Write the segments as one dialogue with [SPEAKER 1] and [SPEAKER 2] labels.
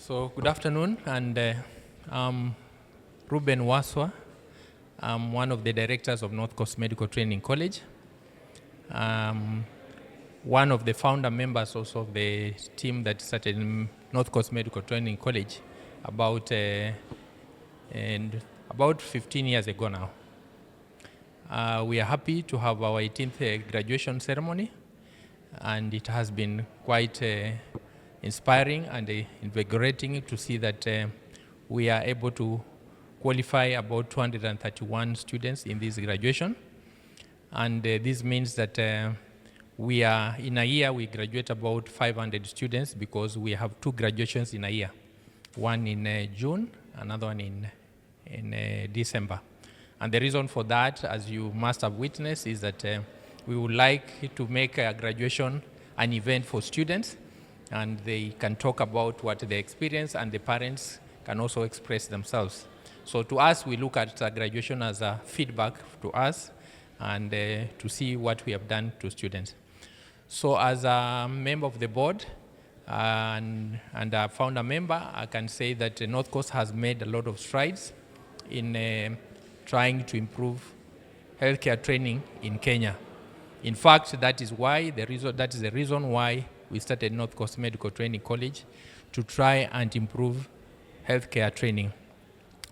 [SPEAKER 1] So good afternoon, and I'm Reuben Waswa. I'm one of the directors of North Coast Medical Training College. One of the founder members also of the team that started in North Coast Medical Training College about 15 years ago now. We are happy to have our 18th graduation ceremony, and it has been quite inspiring and invigorating to see that we are able to qualify about 231 students in this graduation. And this means that we are, in a year, we graduate about 500 students because we have two graduations in a year. One in June, another one in December. And the reason for that, as you must have witnessed, is that we would like to make a graduation an event for students, and they can talk about what they experience, and the parents can also express themselves. So to us, we look at graduation as a feedback to us and to see what we have done to students. So as a member of the board and a founder member, I can say that North Coast has made a lot of strides in trying to improve healthcare training in Kenya. In fact, that is the reason why we started North Coast Medical Training College, to try and improve healthcare training.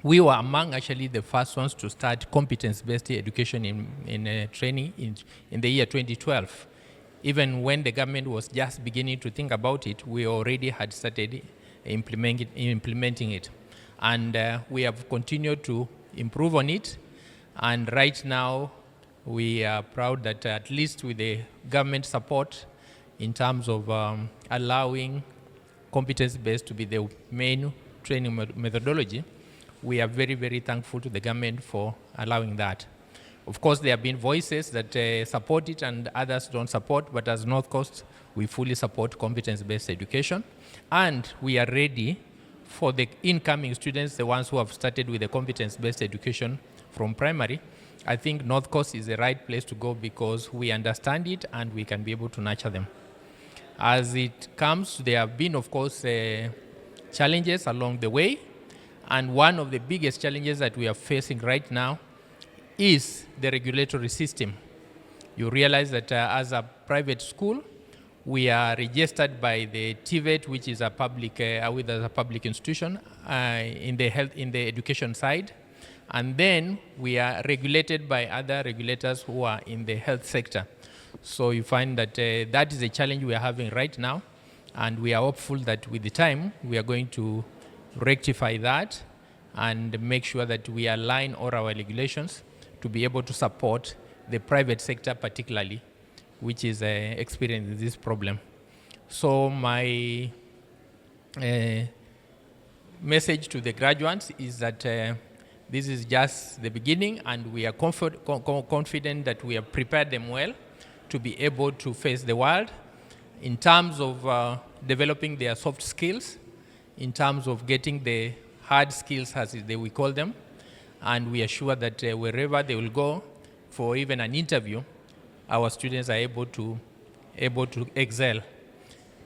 [SPEAKER 1] We were among actually the first ones to start competence-based education in training in the year 2012. Even when the government was just beginning to think about it, we already had started implementing it. And we have continued to improve on it. And right now, we are proud that at least with the government support in terms of allowing competence-based to be the main training methodology, we are very, very thankful to the government for allowing that. Of course, there have been voices that support it and others don't support, but as North Coast, we fully support competence-based education. And we are ready for the incoming students, the ones who have started with the competence-based education from primary. I think North Coast is the right place to go because we understand it and we can be able to nurture them. As it comes, there have been, of course, challenges along the way. And one of the biggest challenges that we are facing right now is the regulatory system. You realize that as a private school, we are registered by the TVET, which is a public institution in the education side. And then we are regulated by other regulators who are in the health sector. So you find that that is a challenge we are having right now, and we are hopeful that with the time we are going to rectify that and make sure that we align all our regulations to be able to support the private sector particularly, which is experiencing this problem. So my message to the graduates is that this is just the beginning, and we are confident that we have prepared them well to be able to face the world in terms of developing their soft skills, in terms of getting the hard skills, as we call them. And we are sure that wherever they will go for even an interview, our students are able to excel,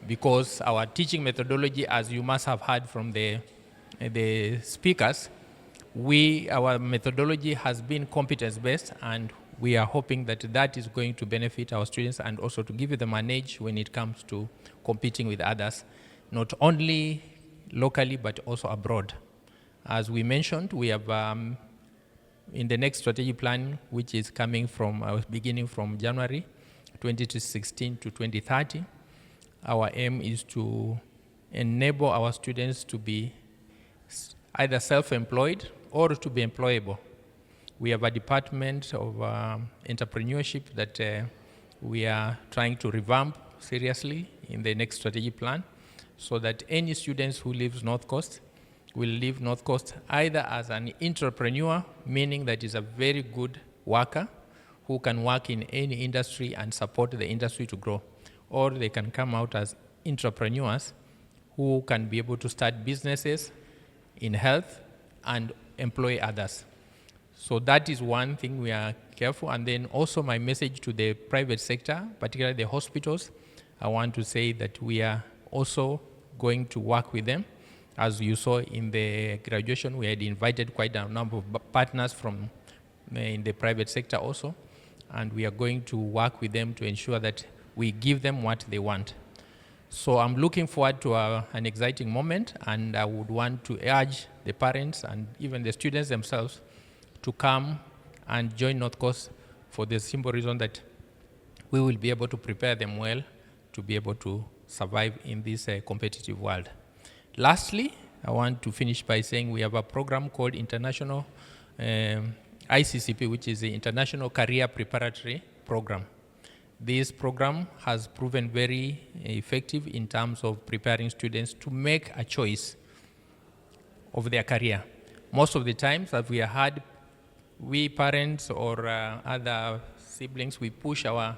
[SPEAKER 1] because our teaching methodology, as you must have heard from the speakers, our methodology has been competence-based, and we are hoping that that is going to benefit our students and also to give them an edge when it comes to competing with others, not only locally but also abroad. As we mentioned, we have in the next strategy plan, which is coming from beginning from January 2016 to 2030, our aim is to enable our students to be either self-employed or to be employable. We have a department of entrepreneurship that we are trying to revamp seriously in the next strategy plan, so that any students who leave North Coast will leave North Coast either as an entrepreneur, meaning that is a very good worker who can work in any industry and support the industry to grow, or they can come out as entrepreneurs who can be able to start businesses in health and employ others. So that is one thing we are careful. And then also my message to the private sector, particularly the hospitals, I want to say that we are also going to work with them As you saw in the graduation, we had invited quite a number of partners from in the private sector also, and we are going to work with them to ensure that we give them what they want. So I'm looking forward to an exciting moment, and I would want to urge the parents and even the students themselves to come and join North Coast for the simple reason that we will be able to prepare them well to be able to survive in this competitive world. Lastly, I want to finish by saying we have a program called International ICCP, which is the International Career Preparatory Program. This program has proven very effective in terms of preparing students to make a choice of their career. Most of the times that we have had, we parents or other siblings, we push our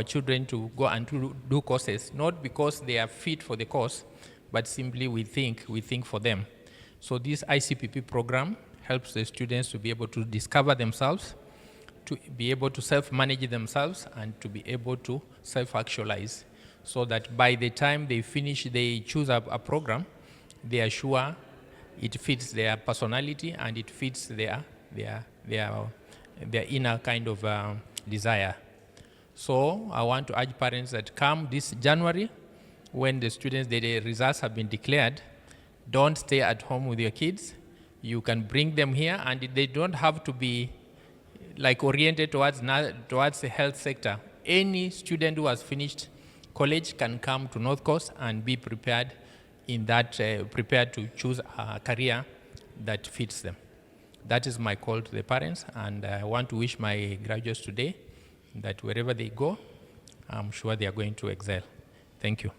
[SPEAKER 1] children to go and to do courses, not because they are fit for the course, but simply we think for them. So this ICPP program helps the students to be able to discover themselves, to be able to self-manage themselves, and to be able to self-actualize, so that by the time they finish, they choose a program, they are sure it fits their personality and it fits their inner kind of desire. So I want to urge parents that come this January, when the students, the results have been declared, don't stay at home with your kids. You can bring them here, and they don't have to be like oriented towards the health sector. Any student who has finished college can come to North Coast and be prepared prepared to choose a career that fits them. That is my call to the parents, and I want to wish my graduates today that wherever they go, I'm sure they are going to excel. Thank you.